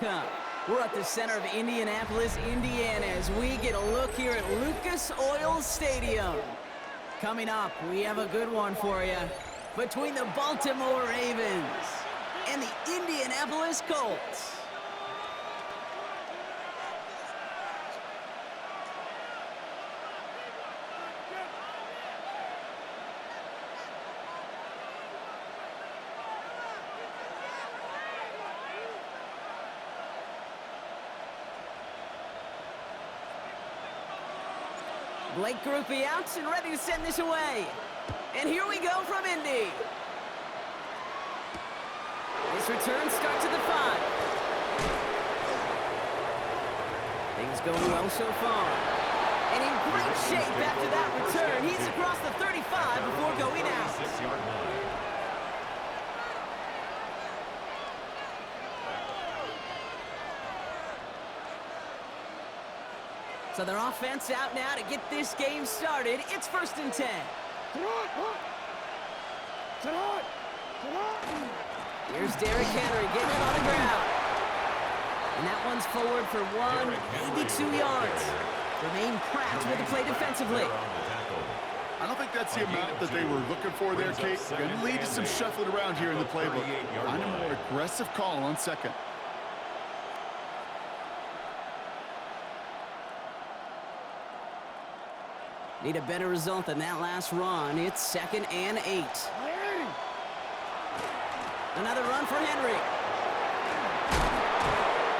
We're at the center of Indianapolis, Indiana, as we get a look here at Lucas Oil Stadium. Coming up, we have a good one for you. Between the Baltimore Ravens and the Indianapolis Colts. Blake Grupe out and ready to send this away. And here we go from Indy. This return starts at the 5. Things going well so far. And in great shape after that return. He's across the 35 before going out. 6-yard line. So their offense out now to get this game started. It's 1st and 10. Here's Derrick Henry getting it on the ground. And that one's forward for 1, maybe 2 yards. Remain cracked with the play defensively. I don't think that's the amount that they were looking for there, Kate. Going to lead to some shuffling around here in the playbook. Find a more aggressive call on 2nd. Need a better result than that last run. It's 2nd and 8. Another run for Henry.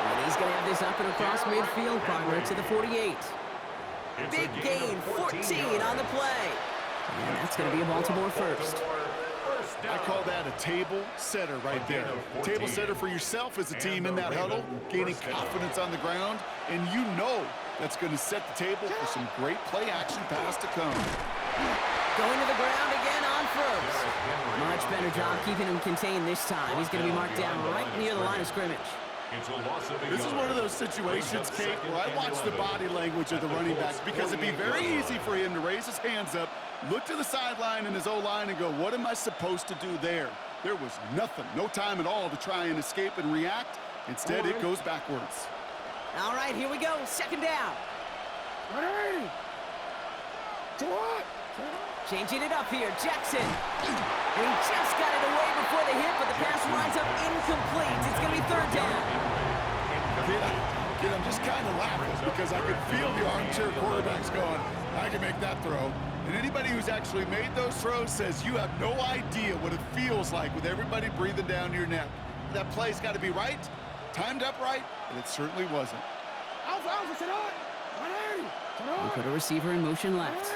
And he's going to have this up and across midfield, prior to the 48. Big gain, 14 on the play. And that's going to be a Baltimore first. I call that a table setter right there. Table setter for yourself as a team in that huddle, gaining confidence on the ground, and you know that's going to set the table for some great play action pass to come. Going to the ground again on first. Much better job keeping him contained this time. He's going to be marked down right near the line of scrimmage. This is one of those situations, Kate, where I watch the body language of the running backs, because it'd be very easy for him to raise his hands up, look to the sideline in his O-line and go, what am I supposed to do there? There was nothing, no time at all to try and escape and react. Instead, it goes backwards. All right, here we go. 2nd down. Changing it up here, Jackson. And he just got it away before the hit, but the pass winds up incomplete. It's going to be 3rd down. Kid, I'm just kind of laughing because I can feel the armchair quarterbacks going, I can make that throw. And anybody who's actually made those throws says you have no idea what it feels like with everybody breathing down your neck. That play's got to be right, timed up right, and it certainly wasn't. We put a receiver in motion left.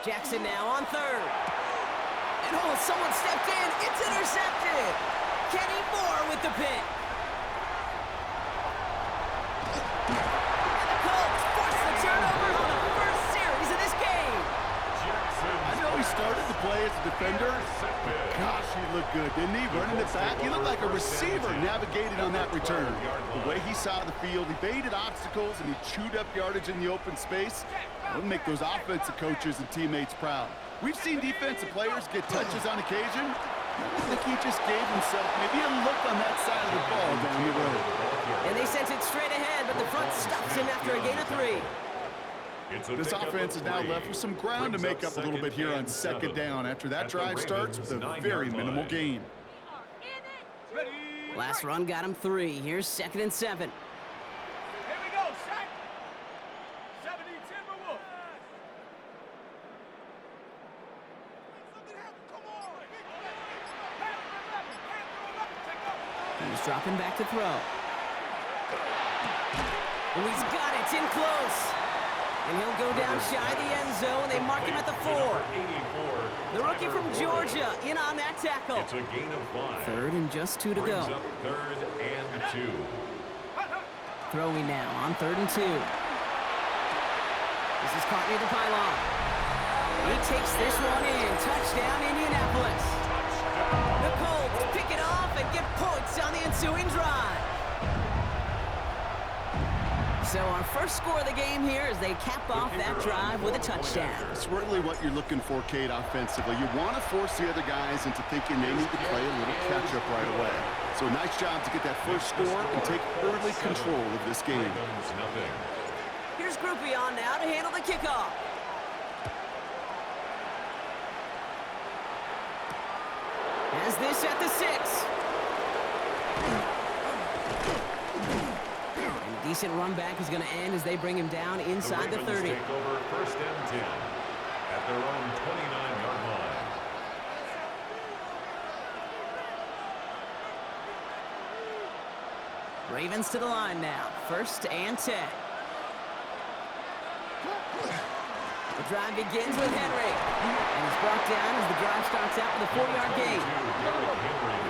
Jackson now on 3rd. And oh, someone stepped in. It's intercepted. Kenny Moore with the pick. And the Colts force the turnover on the first series of this game. I know he started the play as a defender. Gosh, he looked good, didn't he? Running it back. He looked like a receiver navigating on that return. The way he saw the field, he baited obstacles, and he chewed up yardage in the open space. It'll make those offensive coaches and teammates proud. We've seen defensive players get touches on occasion. I think he just gave himself maybe a look on that side of the ball down the road. And they sent it straight ahead, but the front stops him after a gain of 3. This offense is now left with some ground to make up a little bit here on 2nd down after that drive starts with a very minimal gain. Last run got him 3. Here's 2nd and 7. He's dropping back to throw. And he's got it in close. And he'll go down shy of the end zone. They mark him at the 4. The rookie from Georgia in on that tackle. It's a gain of 5. 3rd and just 2 to go. 3rd and 2. Throwing now on 3rd and 2. This is caught near the pylon. He takes this one in. Touchdown, Indianapolis. The Colts pick it off and get points on the ensuing drive. So our first score of the game here as they cap off that drive with a touchdown. It's really what you're looking for, Kate, offensively. You want to force the other guys into thinking they need to play a little catch-up right away. So nice job to get that first score and take early control of this game. Here's Groupie on now to handle the kickoff. Has this at the 6. And a decent run back is going to end as they bring him down inside the 30. Take over first and 10 at their own 29-yard line. Ravens to the line now. First and 10. The drive begins with Henry. And he's brought down as the drive starts out with a 4-yard gain.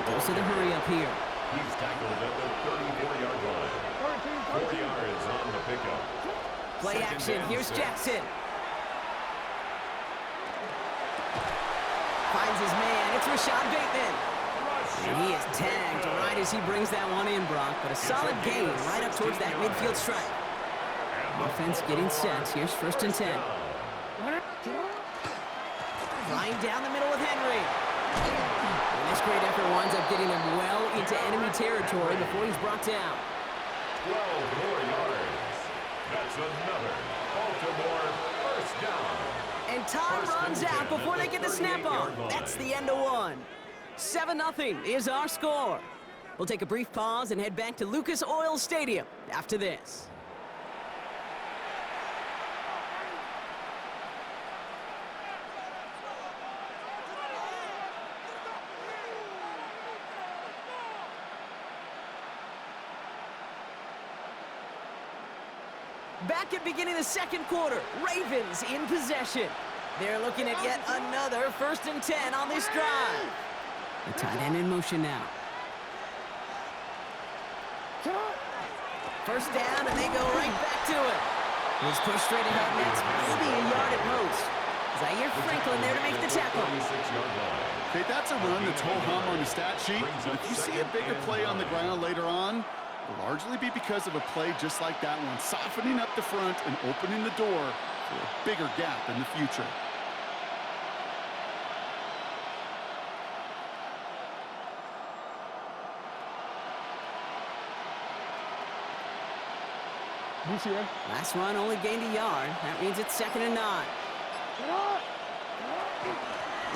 Goes to the hurry up here. He's tackled at the 34-yard line. 4 yards on the pickup. Play action. Here's Jackson. Finds his man. It's Rashad Bateman. And he is tagged right as he brings that one in, Brock. But a solid gain right up towards that midfield stripe. Offense getting set. Here's first and 10. Flying down the middle with Henry. And this great effort winds up getting him well into enemy territory before he's brought down. 12 more yards. That's another Baltimore first down. And time runs out before they get the snap on. That's the end of one. 7-0 is our score. We'll take a brief pause and head back to Lucas Oil Stadium after this. Back at beginning of the second quarter, Ravens in possession. They're looking at yet another first and 10 on this drive. The tight end in motion now. First down, and they go right back to it. He's pushed straight ahead, and that's maybe a yard at most. Zaire Franklin there to make the tackle. Okay, that's a run that's ho-hum on the stat sheet. But if you see a bigger play on the ground later on, it'll largely be because of a play just like that one, softening up the front and opening the door for a bigger gap in the future. Last run only gained a yard. That means it's 2nd and 9.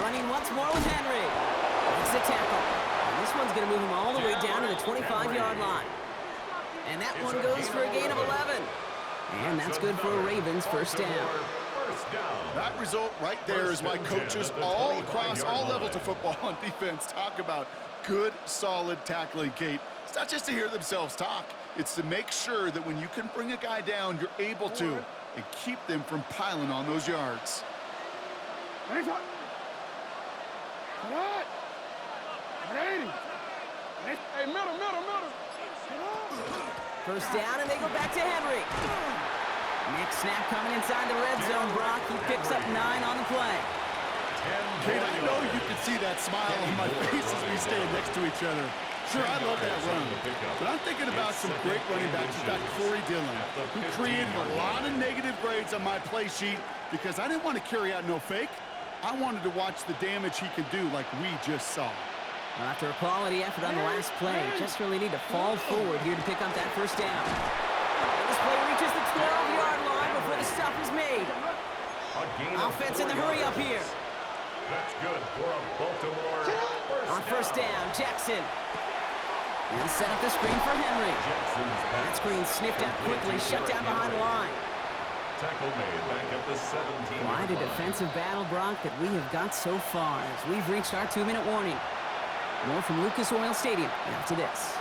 Running once more with Henry. That's the tackle. And this one's going to move him all the way down to the 25-yard line. And that one goes for a gain of 11. And that's good for a Ravens first down. That result right there is why coaches all across all levels of football on defense talk about good, solid tackling, Kate. It's not just to hear themselves talk. It's to make sure that when you can bring a guy down, you're able to, and keep them from piling on those yards. First down, and they go back to Henry. Next snap coming inside the red zone, Brock. He picks up 9 on the play. Kate, I know you can see that smile on my face as we stand next to each other. Sure, I love that run. But I'm thinking about some great running backs. You've got Corey Dillon, who created a lot of negative grades on my play sheet because I didn't want to carry out no fake. I wanted to watch the damage he could do like we just saw. Well, after a quality effort on the last play, just really need to fall forward here to pick up that first down. And this play reaches the 12-yard line before the stop is made. Offense in the hurry up here. That's good for a Baltimore On first down, Jackson. And set up the screen for Henry. That screen sniffed out quickly, shut down behind the line. Tackle made back at the 17. Quite a defensive battle, Brock, that we have got so far as we've reached our 2-minute warning. More from Lucas Oil Stadium after this.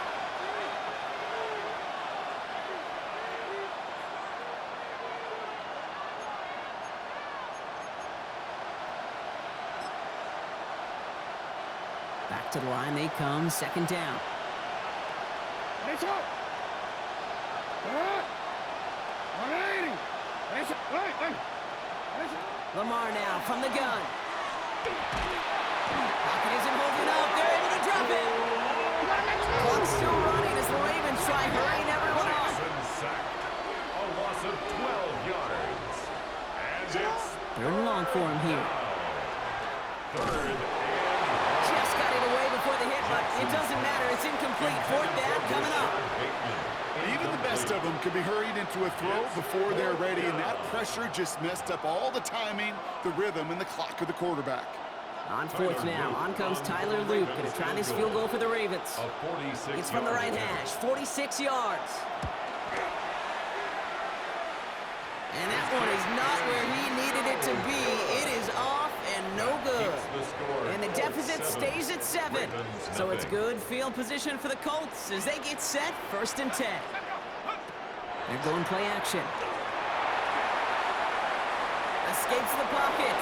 Back to the line they come, second down. Lamar now from the gun. Pocket isn't holding up. They're able to drop it. Clock's still running as the Ravens try hurrying everyone on. rest of them can be hurried into a throw before they're ready, and that pressure just messed up all the timing, the rhythm, and the clock of the quarterback. On fourth now, on comes Tyler Luke, going to try this field goal for the Ravens. It's from the right hash, 46 yards. And that one is not where he needed it to be. It is off and no good. And the deficit stays at 7. So it's good field position for the Colts as they get set, 1st and 10. They're going play action. Escapes the pocket.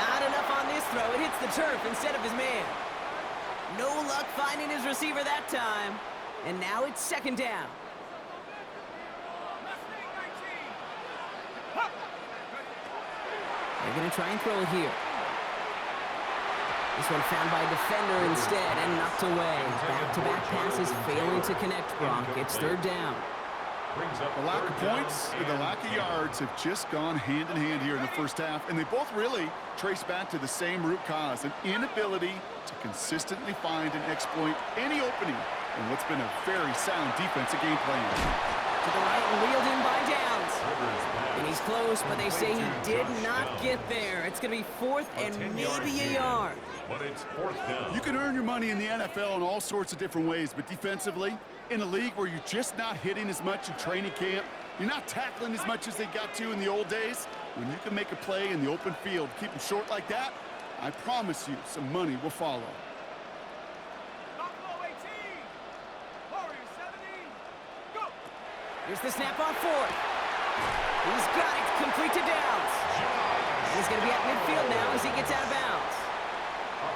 Not enough on this throw. It hits the turf instead of his man. No luck finding his receiver that time. And now it's 2nd down. They're going to try and throw it here. This one found by a defender instead and knocked away. Back-to-back passes failing to connect, Brock. It's 3rd down. The lack of points and the lack of yards have just gone hand in hand here in the first half, and they both really trace back to the same root cause, an inability to consistently find and exploit any opening in what's been a very sound defensive game plan. To the right and wheeled in by Downs. And he's close, but they say he did not get there. It's going to be 4th and maybe a yard. But it's 4th down. You can earn your money in the NFL in all sorts of different ways, but defensively, in a league where you're just not hitting as much in training camp, you're not tackling as much as they got to in the old days, when you can make a play in the open field, keep them short like that, I promise you some money will follow. Here's the snap on 4th. He's got it, complete to Downs. He's going to be at midfield now as he gets out of bounds.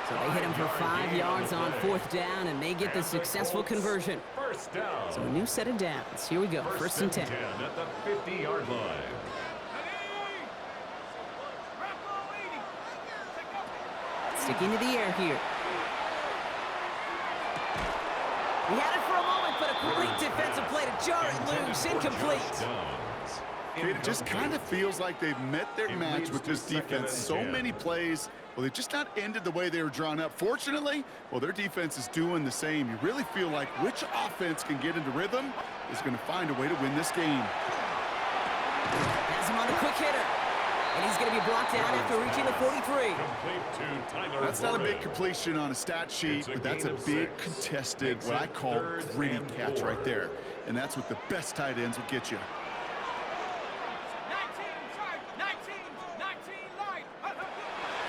So they hit him for 5 yards on 4th down, and they get the successful conversion. First down. So a new set of downs. Here we go, 1st and 10. At the 50-yard line. Sticking to the air here. He had it for a moment, but a great defensive play to jar it loose. Incomplete. It just kind of feels like they've met their match with this defense. So many plays, well, they just not ended the way they were drawn up. Fortunately, well, their defense is doing the same. You really feel like which offense can get into rhythm is going to find a way to win this game. Has him on the quick hitter. And he's going to be blocked down after reaching the 43. That's not a big completion on a stat sheet, but that's a big contested, what I call gritty catch right there. And that's what the best tight ends will get you.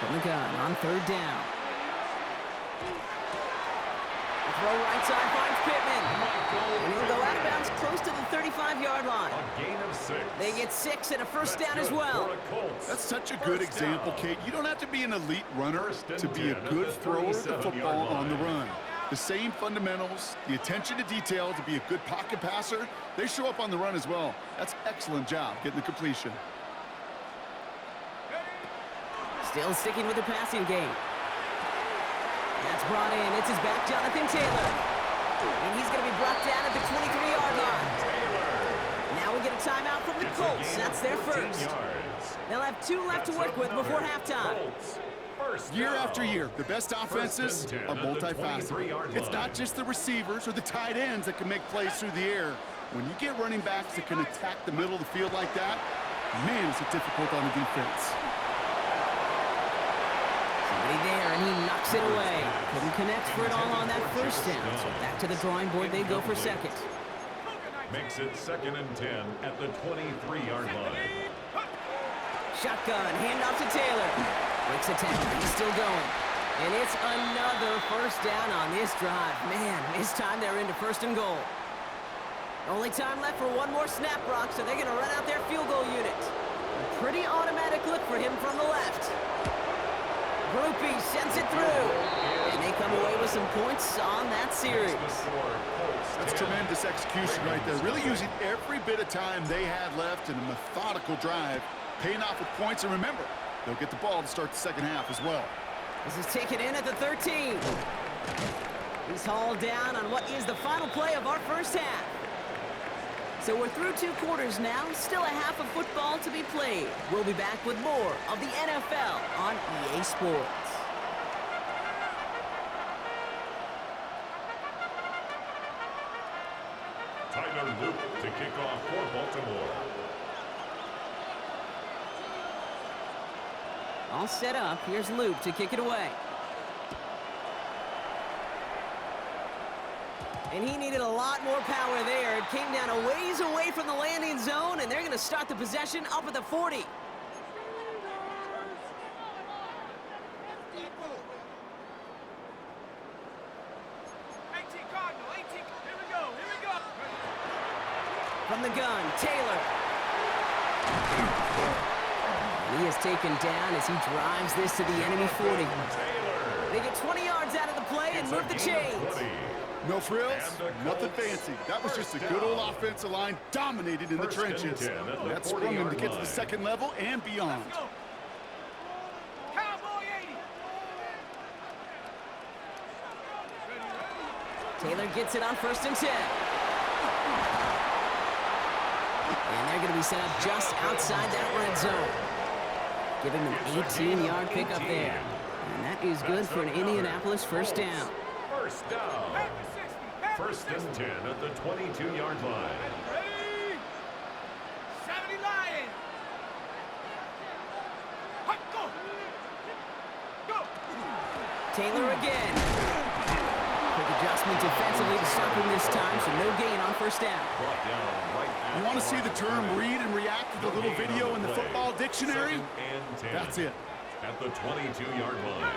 From the gun on 3rd down. The throw right side finds Pittman. And he'll go out of bounds close to the 35-yard line. A gain of 6. They get 6 and a 1st down as well. That's such a good example, Kate. You don't have to be an elite runner to be a good thrower of the football on the run. The same fundamentals, the attention to detail to be a good pocket passer, they show up on the run as well. That's excellent job getting the completion. Still sticking with the passing game. That's brought in. It's his back, Jonathan Taylor. And he's going to be brought down at the 23-yard line. Now we get a timeout from the Colts. That's their first. They'll have 2 left to work with before halftime. Year after year, the best offenses are multifaceted. It's not just the receivers or the tight ends that can make plays through the air. When you get running backs that can attack the middle of the field like that, man, is it difficult on the defense. There, and he knocks it away. Couldn't connect for it all on that 1st down. So back to the drawing board they go for 2nd. Makes it 2nd and 10 at the 23-yard line. Shotgun, handoff to Taylor. Breaks a tackle, he's still going. And it's another 1st down on this drive. Man, this time they're into 1st and goal. Only time left for one more snap, Brock, so they're going to run out their field goal unit. A pretty automatic look for him from the left. Groupie sends it through, and they come away with some points on that series. That's tremendous execution right there. Really using every bit of time they had left in a methodical drive, paying off with points. And remember, they'll get the ball to start the 2nd half as well. This is taken in at the 13. He's hauled down on what is the final play of our 1st half. So we're through 2 quarters now, still a half of football to be played. We'll be back with more of the NFL on EA Sports. Tyler Luke to kick off for Baltimore. All set up. Here's Luke to kick it away. And he needed a lot more power there. It came down a ways away from the landing zone, and they're going to start the possession up at the 40. From the gun, Taylor. And he is taken down as he drives this to the enemy 40. They get 20 yards out of the play and move the chains. No frills, nothing fancy. That was just a good old offensive line dominated in the trenches. That sprung them to get to the second level and beyond. Taylor gets it on 1st and 10. And they're going to be set up just outside that red zone. Giving them an 18-yard pickup there. And that is good for an Indianapolis first down. First down. 1st and 10 at the 22-yard line. Ready? 70 Lions. Hut, go. Go. Taylor again. Quick adjustment defensively to stop him this time, so no gain on 1st down. You want to see the term read and react to the little video in the football dictionary? That's it. At the 22-yard line.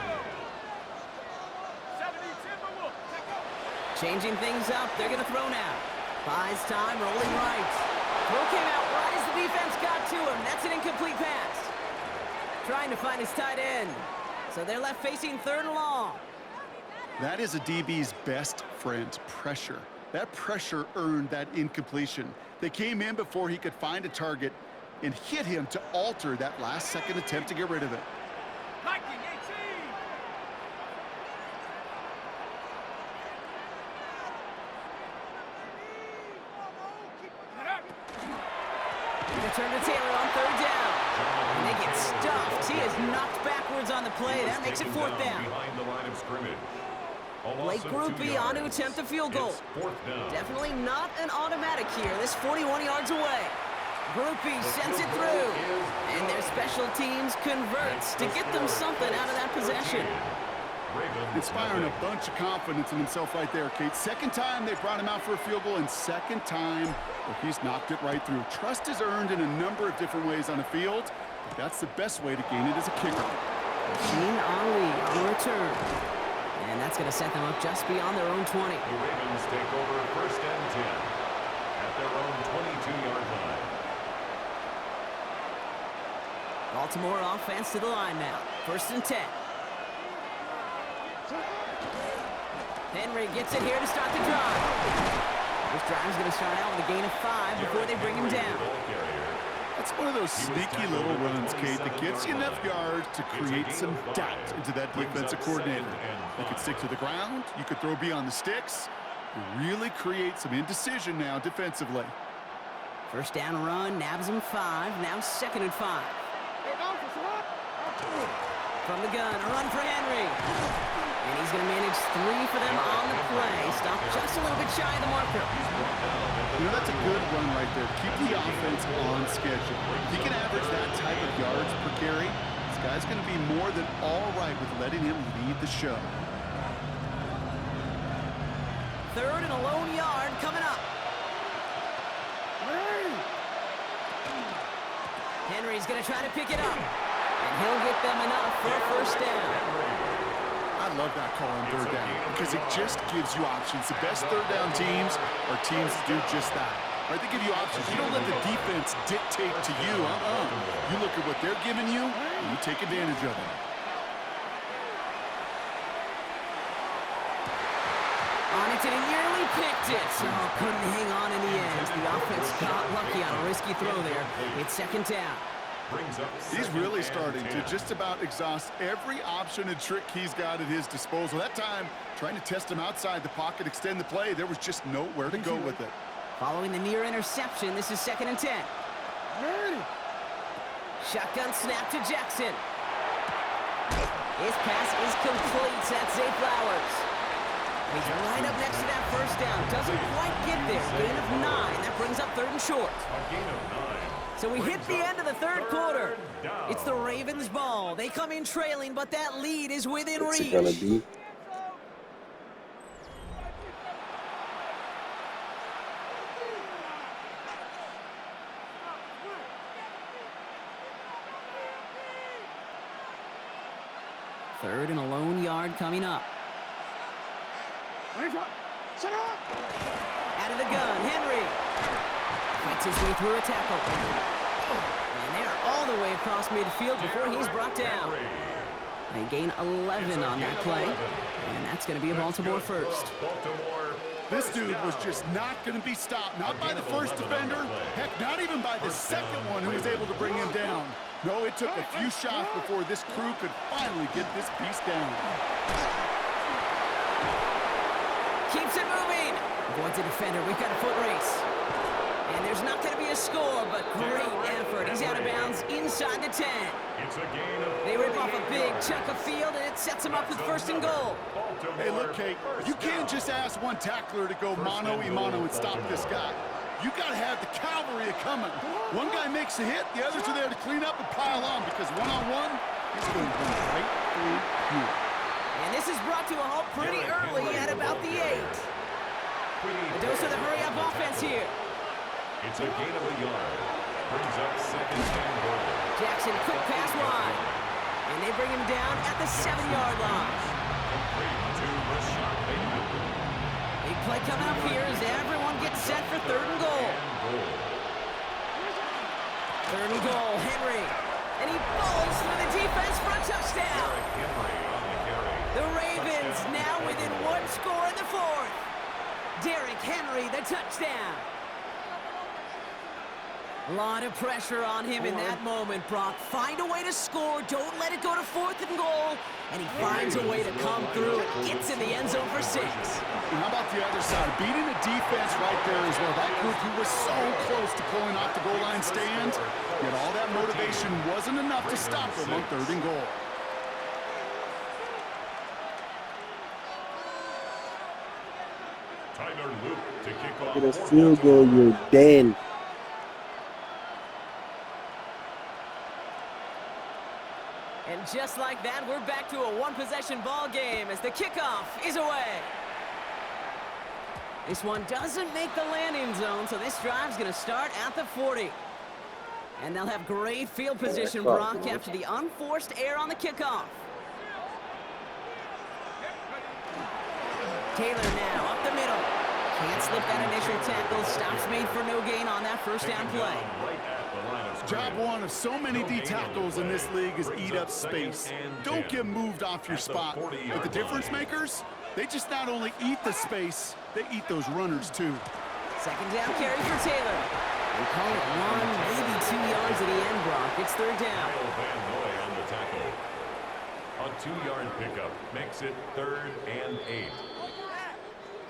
Changing things up, they're going to throw now. Buys time, rolling right. Throw came out right as the defense got to him. That's an incomplete pass. Trying to find his tight end. So they're left facing 3rd and long. That is a DB's best friend, pressure. That pressure earned that incompletion. They came in before he could find a target and hit him to alter that last-second attempt to get rid of it. Return to Taylor on 3rd down. And they get stuffed. He is knocked backwards on the play. That makes it 4th down. Behind the line of scrimmage. Blake Groupie on to attempt a field goal. Definitely not an automatic here. This 41 yards away. Groupie sends it through. And their special teams converts to get them something out of that possession. Inspiring a bunch of confidence in himself right there, Kate. 2nd time they brought him out for a field goal, and 2nd time he's knocked it right through. Trust is earned in a number of different ways on the field, but that's the best way to gain it as a kicker. Gene Ali on return. And that's going to set them up just beyond their own 20. The Ravens take over 1st and 10 at their own 22-yard line. Baltimore offense to the line now. 1st and 10. Henry gets it here to start the drive. This drive is going to start out with a gain of 5 before they bring him down. That's one of those sneaky little runs, Kate, that gets you enough yards to create some doubt into that defensive coordinator. You could stick to the ground, you could throw beyond the sticks, really create some indecision now defensively. 1st down run, nabs him 5, now 2nd and 5. From the gun, a run for Henry. And he's going to manage 3 for them on the play. Stop just a little bit shy of the marker. You know, that's a good run right there. Keep the offense on schedule. If he can average that type of yards per carry, this guy's going to be more than all right with letting him lead the show. 3rd and a lone yard coming up. Henry's going to try to pick it up. And he'll get them enough for a 1st down. I love that call on 3rd down because it just gives you options. The best 3rd down teams are teams that do just that. Right? They give you options. You don't let the defense dictate to you. You look at what they're giving you, and you take advantage of it. On it, and he nearly picked it. So couldn't hang on in the end. The offense got lucky on a risky throw there. It's 2nd down. He's really starting to just about exhaust every option and trick he's got at his disposal. That time, trying to test him outside the pocket, extend the play, there was just nowhere to go with it. Following the near interception, this is 2nd and 10. Shotgun snap to Jackson. His pass is complete. That's Zay Flowers. He's right up next to that 1st down. Doesn't quite get there. Gain of 9 third and short. A gain of 9. So we hit the end of the third quarter. down. It's the Ravens' ball. They come in trailing, but that lead is within What's reach. it gonna be? Third and a lone yard coming up. Out of the gun, Henry. Fights his way through a tackle. And they're all the way across midfield before he's brought down. They gain 11 on that play. And that's going to be a Baltimore first. This dude was just not going to be stopped. Not by the first defender. Heck, not even by the second one who was able to bring him down. No, it took a few shots before this crew could finally get this beast down. Keeps it moving. Avoids a defender. We've got a foot race. And there's not going to be a score, but great effort. He's out of bounds inside the 10. They rip off a big chunk of field, and it sets him up with first and goal. Hey, look, Kate, you can't just ask one tackler to go mano-a-mano and stop this guy. You got to have the cavalry coming. One guy makes a hit, the others are there to clean up and pile on, because one-on-one, he's going to go right through you. And this is brought to a halt pretty early at about the 8. A dose of the hurry-up offense here. It's a gain of a yard. Brings up second and goal. Jackson, quick pass wide. And they bring him down at the 7-yard line. Complete to Rashad Bateman. Big play coming up here as everyone gets set for third and goal. Third and goal, Henry. And he falls through the defense for a touchdown. Henry on the carry. The Ravens now within one score in the fourth. Derrick Henry, the touchdown. A lot of pressure on him in that moment, Brock. Find a way to score. Don't let it go to fourth and goal. And he finds a way to come through. Gets in the end zone for 6. And how about the other side? Beating the defense right there as well. That group who was so close to pulling off the goal line stand, yet all that motivation wasn't enough to stop them on third and goal. Tyler Luke to kick off. Get a field goal, you're dead. And just like that, we're back to a one-possession ball game as the kickoff is away. This one doesn't make the landing zone, so this drive's going to start at the 40. And they'll have great field position, Brock, after the unforced error on the kickoff. Taylor now up the middle. Can't slip that initial tackle. Stops made for no gain on that first down play. Job one of so many D tackles in this league is eat up space. Don't get moved off your spot. But the difference makers, they just not only eat the space, they eat those runners too. Second down carry for Taylor. We call it 1, maybe 2 yards at the end, Brock. It's third down. Van Noy on the tackle. A 2-yard pickup makes it 3rd and 8.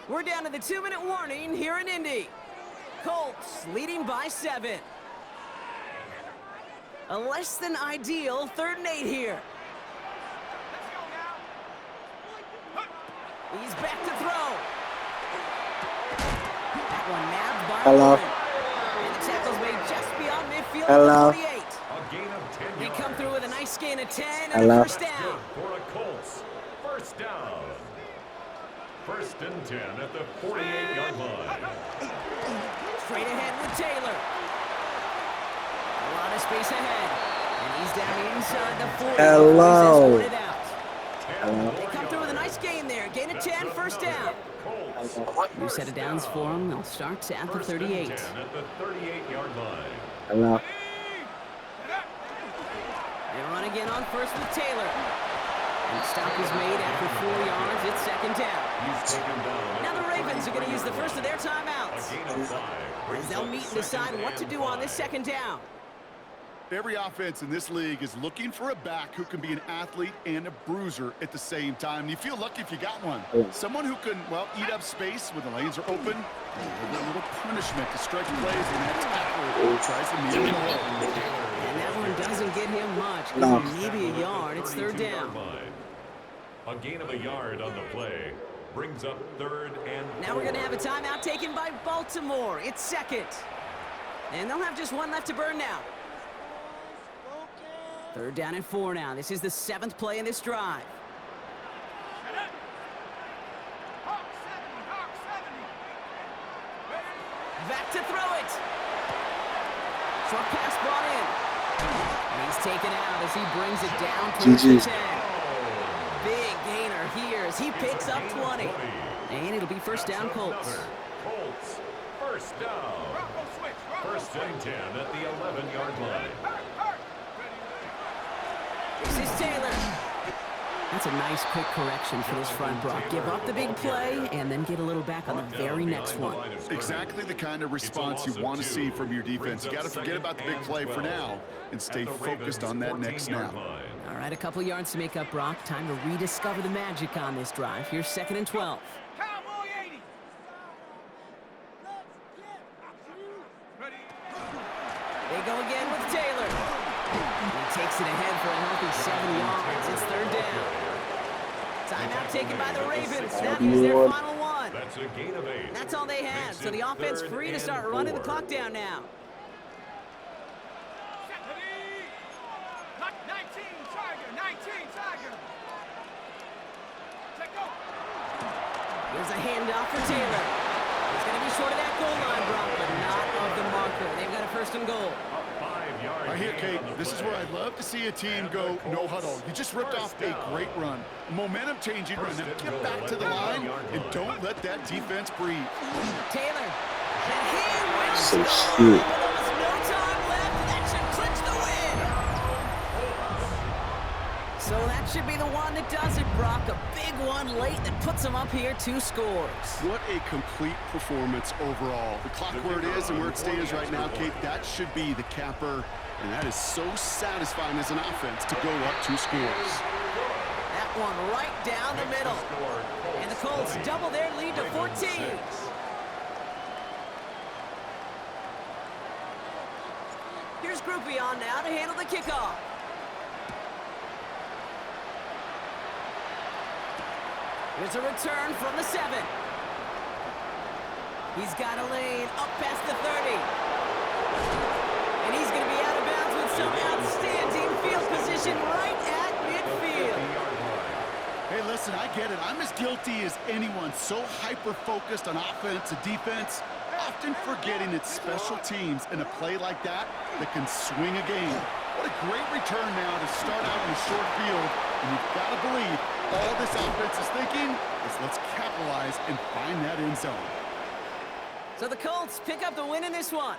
We're down to the 2-minute warning here in Indy. Colts leading by 7. A less than ideal 3rd and 8 here. He's back to throw. That one nabbed by Hello. Warren. And the tackle's made just beyond midfield Hello. at the 48. A gain of 10 They yards. come through with a nice gain of 10 and Hello. a first down. For a Colts. First down. 1st and 10 at the 48-yard line. Straight ahead with Taylor. A lot of space ahead. And he's down inside the 40. Hello. He's escorted out. They come through with a nice gain there. Gain of 10, first down. New set of downs for them. They'll start at the 38. 10 at the 38-yard line. Hello. They run again on first with Taylor. And the stop is made after 4 yards. It's second down. He's taken down. Now the Ravens are going to use the first of their timeouts. A gain of 5. As they'll meet and decide what to do on this second down. Every offense in this league is looking for a back who can be an athlete and a bruiser at the same time. And you feel lucky if you got one. Someone who can, well, eat up space when the lanes are open. A little punishment to stretch plays when that tackler tries to meet him in the hole. And that one doesn't get him much. No. Maybe a yard. It's third down. A gain of a yard on the play brings up 3rd and 4. Now we're going to have a timeout taken by Baltimore. It's second. And they'll have just one left to burn now. 3rd down and 4 now. This is the 7th play in this drive. Back to throw it. Short pass brought in. And he's taken out as he brings it down towards the 10. Big gainer here as he picks up 20. And it'll be 1st down, Colts. Colts, 1st down. 1st and 10 at the 11-yard line. This is Taylor. That's a nice quick correction for this front, Brock. Give up the big play and then get a little back on the very next one. Exactly the kind of response you want to see from your defense. You got to forget about the big play for now and stay focused on that next snap. All right, a couple yards to make up, Brock. Time to rediscover the magic on this drive. Here's 2nd and 12. Cowboy 80. They go again with Taylor. He takes it ahead for a healthy 7 yards. It's 3rd down. Timeout taken by the Ravens. That is their final one. That's a gain of 8. That's all they had, so the offense free to start running the clock down now. 19 Tiger. Check go. Here's a handoff for Taylor. He's going to be short of that goal line, Brock, but not of the marker. They've got a 1st and goal. I hear, Kate, this is where I'd love to see a team go no huddle. You just ripped off a great run. Momentum-changing run. Now get back to the line and don't let that defense breathe. Taylor. And he wins. So shit. With almost no time left. That should clinch the win. So that should be the one that does it, Brock. A big one late that puts them up here 2 scores. What a complete performance overall. The clock where it is and where it stands right now, Kate, that should be the capper. And that is so satisfying as an offense to go up 2 scores. That one right down the middle. And the Colts double their lead to 14. Here's Groupie on now to handle the kickoff. There's a return from the 7. He's got a lane up past the 30. And he's going to be out of bounds with some outstanding field position right at midfield. Hey, listen, I get it. I'm as guilty as anyone. So hyper-focused on offense and defense, often forgetting it's special teams in a play like that that can swing a game. What a great return now to start out in a short field. And you've got to believe all this offense is thinking is let's capitalize and find that end zone. So the Colts pick up the win in this one.